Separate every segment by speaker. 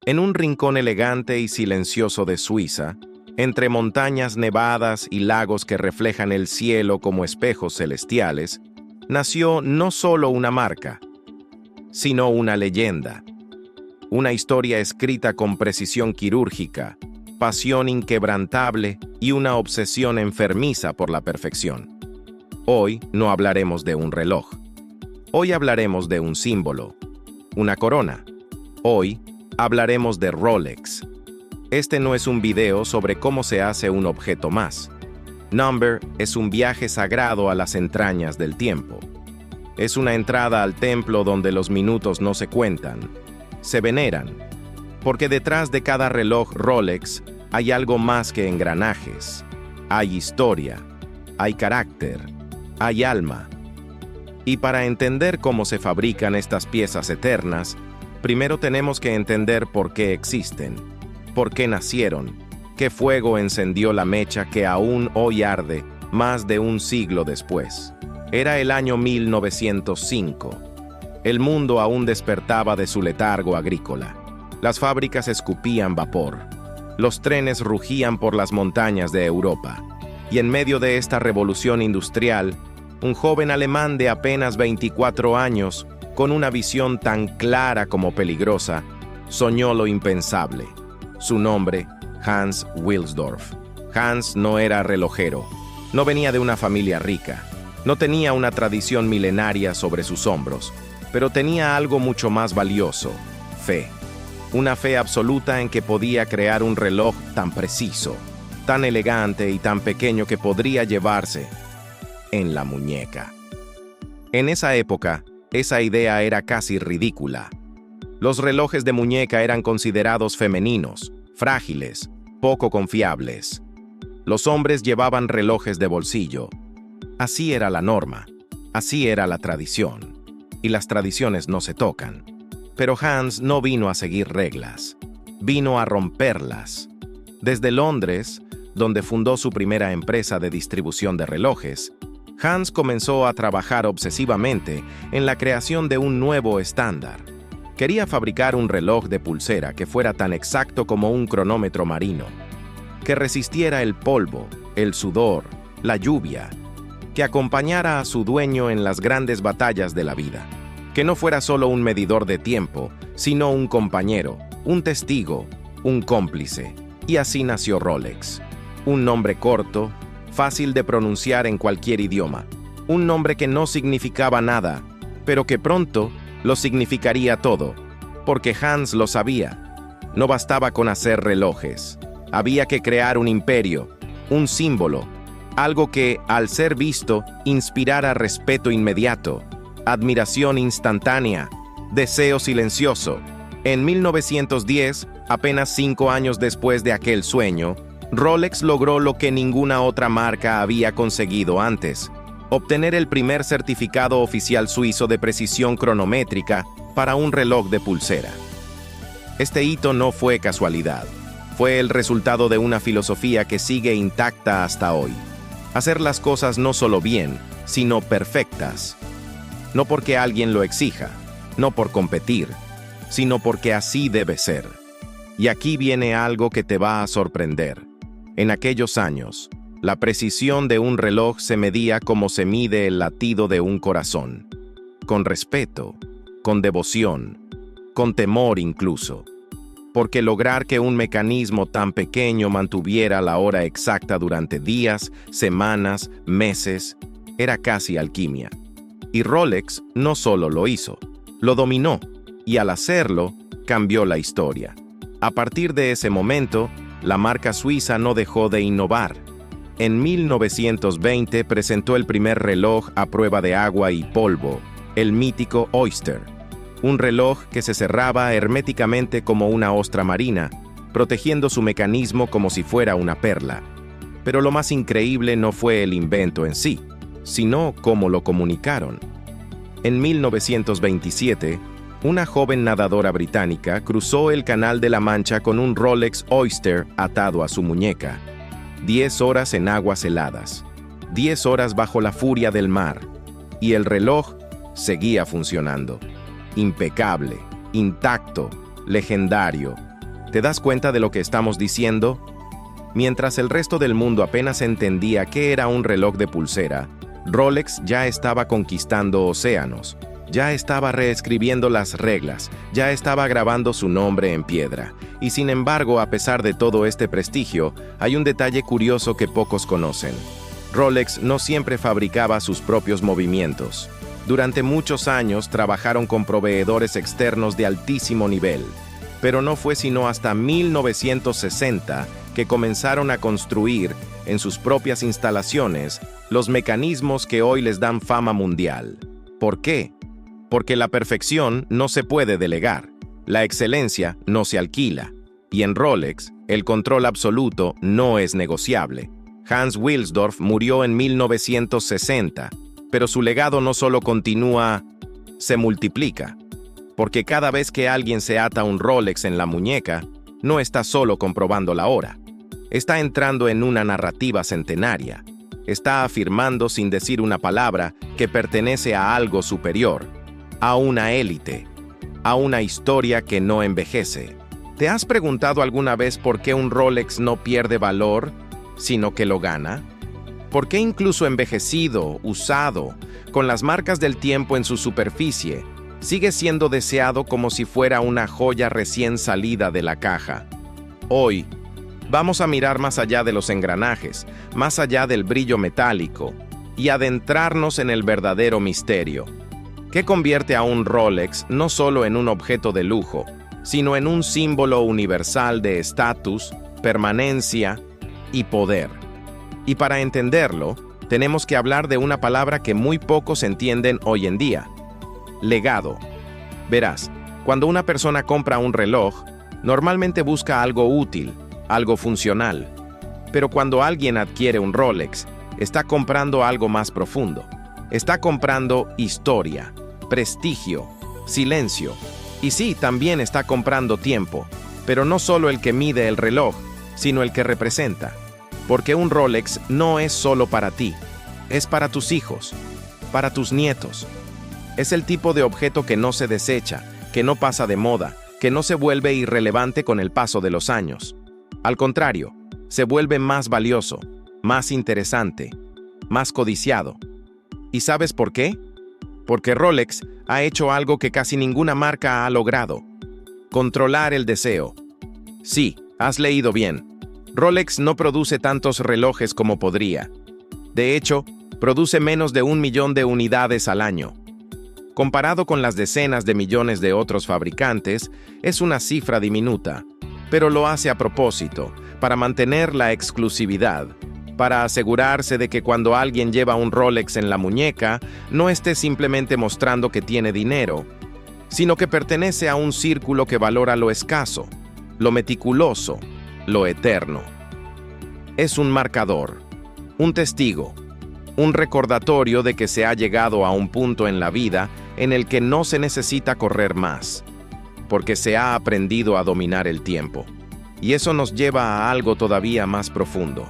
Speaker 1: En un rincón elegante y silencioso de Suiza, entre montañas nevadas y lagos que reflejan el cielo como espejos celestiales, nació no solo una marca, sino una leyenda. Una historia escrita con precisión quirúrgica, pasión inquebrantable y una obsesión enfermiza por la perfección. Hoy no hablaremos de un reloj. Hoy hablaremos de un símbolo, una corona. Hoy hablaremos de Rolex. Este no es un video sobre cómo se hace un objeto más. Number es un viaje sagrado a las entrañas del tiempo. Es una entrada al templo donde los minutos no se cuentan, se veneran, porque detrás de cada reloj Rolex hay algo más que engranajes. Hay historia, hay carácter, hay alma. Y para entender cómo se fabrican estas piezas eternas, primero tenemos que entender por qué existen, por qué nacieron, qué fuego encendió la mecha que aún hoy arde más de un siglo después. Era el año 1905. El mundo aún despertaba de su letargo agrícola. Las fábricas escupían vapor. Los trenes rugían por las montañas de Europa. Y en medio de esta revolución industrial, un joven alemán de apenas 24 años, con una visión tan clara como peligrosa, soñó lo impensable. Su nombre, Hans Wilsdorf. Hans no era relojero, no venía de una familia rica, no tenía una tradición milenaria sobre sus hombros, pero tenía algo mucho más valioso: fe. Una fe absoluta en que podía crear un reloj tan preciso, tan elegante y tan pequeño que podría llevarse en la muñeca. En esa época, esa idea era casi ridícula. Los relojes de muñeca eran considerados femeninos, frágiles, poco confiables. Los hombres llevaban relojes de bolsillo. Así era la norma, así era la tradición. Y las tradiciones no se tocan. Pero Hans no vino a seguir reglas, vino a romperlas. Desde Londres, donde fundó su primera empresa de distribución de relojes, Hans comenzó a trabajar obsesivamente en la creación de un nuevo estándar. Quería fabricar un reloj de pulsera que fuera tan exacto como un cronómetro marino, que resistiera el polvo, el sudor, la lluvia, que acompañara a su dueño en las grandes batallas de la vida, que no fuera solo un medidor de tiempo, sino un compañero, un testigo, un cómplice. Y así nació Rolex. Un nombre corto, fácil de pronunciar en cualquier idioma. Un nombre que no significaba nada, pero que pronto lo significaría todo, porque Hans lo sabía. No bastaba con hacer relojes. Había que crear un imperio, un símbolo, algo que, al ser visto, inspirara respeto inmediato, admiración instantánea, deseo silencioso. En 1910, apenas 5 años después de aquel sueño, Rolex logró lo que ninguna otra marca había conseguido antes: obtener el primer certificado oficial suizo de precisión cronométrica para un reloj de pulsera. Este hito no fue casualidad, fue el resultado de una filosofía que sigue intacta hasta hoy: hacer las cosas no solo bien, sino perfectas. No porque alguien lo exija, no por competir, sino porque así debe ser. Y aquí viene algo que te va a sorprender. En aquellos años, la precisión de un reloj se medía como se mide el latido de un corazón, con respeto, con devoción, con temor incluso, porque lograr que un mecanismo tan pequeño mantuviera la hora exacta durante días, semanas, meses, era casi alquimia. Y Rolex no solo lo hizo, lo dominó, y al hacerlo, cambió la historia. A partir de ese momento, la marca suiza no dejó de innovar. En 1920 presentó el primer reloj a prueba de agua y polvo, el mítico Oyster, un reloj que se cerraba herméticamente como una ostra marina, protegiendo su mecanismo como si fuera una perla. Pero lo más increíble no fue el invento en sí, sino cómo lo comunicaron. En 1927, una joven nadadora británica cruzó el Canal de la Mancha con un Rolex Oyster atado a su muñeca. 10 horas en aguas heladas, 10 horas bajo la furia del mar, y el reloj seguía funcionando. Impecable, intacto, legendario, ¿Te das cuenta de lo que estamos diciendo? Mientras el resto del mundo apenas entendía qué era un reloj de pulsera, Rolex ya estaba conquistando océanos, ya estaba reescribiendo las reglas, ya estaba grabando su nombre en piedra. Y sin embargo, a pesar de todo este prestigio, hay un detalle curioso que pocos conocen. Rolex no siempre fabricaba sus propios movimientos. Durante muchos años trabajaron con proveedores externos de altísimo nivel, pero no fue sino hasta 1960 que comenzaron a construir, en sus propias instalaciones, los mecanismos que hoy les dan fama mundial. ¿Por qué? Porque la perfección no se puede delegar, la excelencia no se alquila, y en Rolex, el control absoluto no es negociable. Hans Wilsdorf murió en 1960, pero su legado no solo continúa, se multiplica. Porque cada vez que alguien se ata un Rolex en la muñeca, no está solo comprobando la hora. Está entrando en una narrativa centenaria. Está afirmando sin decir una palabra que pertenece a algo superior, a una élite, a una historia que no envejece. ¿Te has preguntado alguna vez por qué un Rolex no pierde valor, sino que lo gana? ¿Por qué incluso envejecido, usado, con las marcas del tiempo en su superficie, sigue siendo deseado como si fuera una joya recién salida de la caja? Hoy, vamos a mirar más allá de los engranajes, más allá del brillo metálico, y adentrarnos en el verdadero misterio. ¿Qué convierte a un Rolex no solo en un objeto de lujo, sino en un símbolo universal de estatus, permanencia y poder? Y para entenderlo, tenemos que hablar de una palabra que muy pocos entienden hoy en día: legado. Verás, cuando una persona compra un reloj, normalmente busca algo útil, algo funcional. Pero cuando alguien adquiere un Rolex, está comprando algo más profundo. Está comprando historia, prestigio, silencio. Y sí, también está comprando tiempo, pero no solo el que mide el reloj, sino el que representa. Porque un Rolex no es solo para ti, es para tus hijos, para tus nietos. Es el tipo de objeto que no se desecha, que no pasa de moda, que no se vuelve irrelevante con el paso de los años. Al contrario, se vuelve más valioso, más interesante, más codiciado. ¿Y sabes por qué? Porque Rolex ha hecho algo que casi ninguna marca ha logrado: controlar el deseo. Sí, has leído bien. Rolex no produce tantos relojes como podría. De hecho, produce menos de 1 millón de unidades al año. Comparado con las decenas de millones de otros fabricantes, es una cifra diminuta, pero lo hace a propósito, para mantener la exclusividad, para asegurarse de que cuando alguien lleva un Rolex en la muñeca, no esté simplemente mostrando que tiene dinero, sino que pertenece a un círculo que valora lo escaso, lo meticuloso, lo eterno. Es un marcador, un testigo, un recordatorio de que se ha llegado a un punto en la vida en el que no se necesita correr más, porque se ha aprendido a dominar el tiempo. Y eso nos lleva a algo todavía más profundo.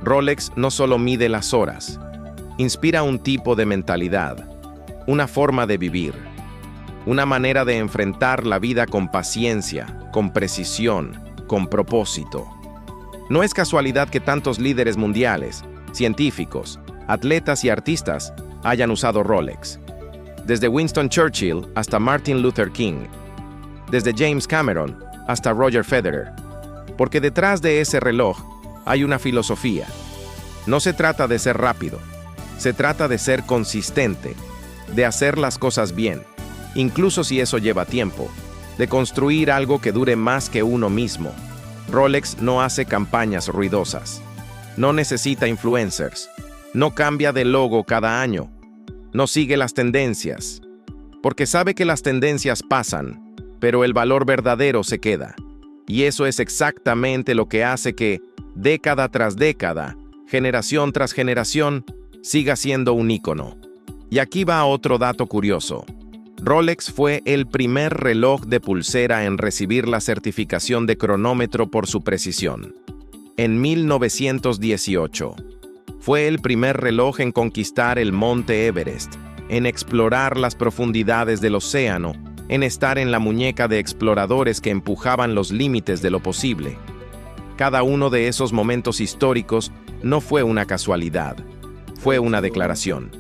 Speaker 1: Rolex no solo mide las horas, inspira un tipo de mentalidad, una forma de vivir, una manera de enfrentar la vida con paciencia, con precisión, con propósito. No es casualidad que tantos líderes mundiales, científicos, atletas y artistas hayan usado Rolex. Desde Winston Churchill hasta Martin Luther King, desde James Cameron hasta Roger Federer. Porque detrás de ese reloj hay una filosofía. No se trata de ser rápido, se trata de ser consistente, de hacer las cosas bien, incluso si eso lleva tiempo, de construir algo que dure más que uno mismo. Rolex no hace campañas ruidosas, no necesita influencers, no cambia de logo cada año, no sigue las tendencias, porque sabe que las tendencias pasan, pero el valor verdadero se queda. Y eso es exactamente lo que hace que, década tras década, generación tras generación, siga siendo un ícono. Y aquí va otro dato curioso. Rolex fue el primer reloj de pulsera en recibir la certificación de cronómetro por su precisión. En 1918. Fue el primer reloj en conquistar el Monte Everest, en explorar las profundidades del océano en estar en la muñeca de exploradores que empujaban los límites de lo posible. Cada uno de esos momentos históricos no fue una casualidad, fue una declaración.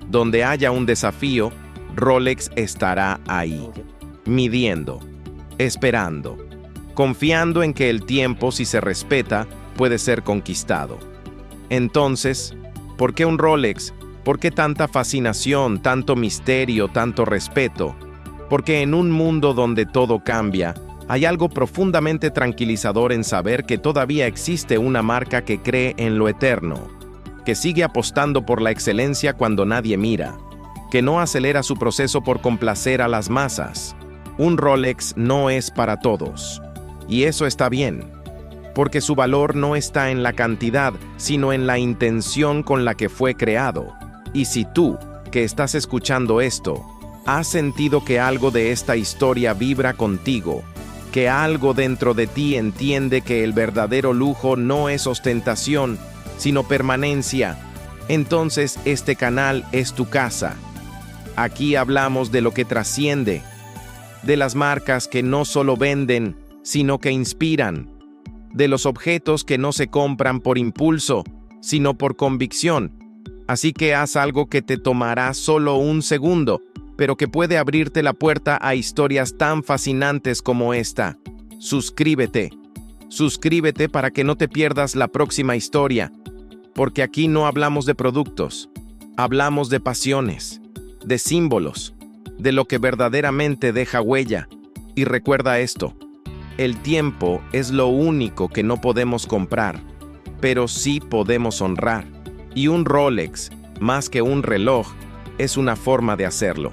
Speaker 1: Donde haya un desafío, Rolex estará ahí, midiendo, esperando, confiando en que el tiempo, si se respeta, puede ser conquistado. Entonces, ¿por qué un Rolex? ¿Por qué tanta fascinación, tanto misterio, tanto respeto? Porque en un mundo donde todo cambia, hay algo profundamente tranquilizador en saber que todavía existe una marca que cree en lo eterno, que sigue apostando por la excelencia cuando nadie mira, que no acelera su proceso por complacer a las masas. Un Rolex no es para todos, y eso está bien, porque su valor no está en la cantidad, sino en la intención con la que fue creado. Y si tú, que estás escuchando esto, has sentido que algo de esta historia vibra contigo, que algo dentro de ti entiende que el verdadero lujo no es ostentación, sino permanencia, entonces este canal es tu casa. Aquí hablamos de lo que trasciende, de las marcas que no solo venden, sino que inspiran, de los objetos que no se compran por impulso, sino por convicción. Así que haz algo que te tomará solo un segundo, pero que puede abrirte la puerta a historias tan fascinantes como esta. Suscríbete. Suscríbete para que no te pierdas la próxima historia, porque aquí no hablamos de productos, hablamos de pasiones, de símbolos, de lo que verdaderamente deja huella. Y recuerda esto, el tiempo es lo único que no podemos comprar, pero sí podemos honrar. Y un Rolex, más que un reloj, es una forma de hacerlo.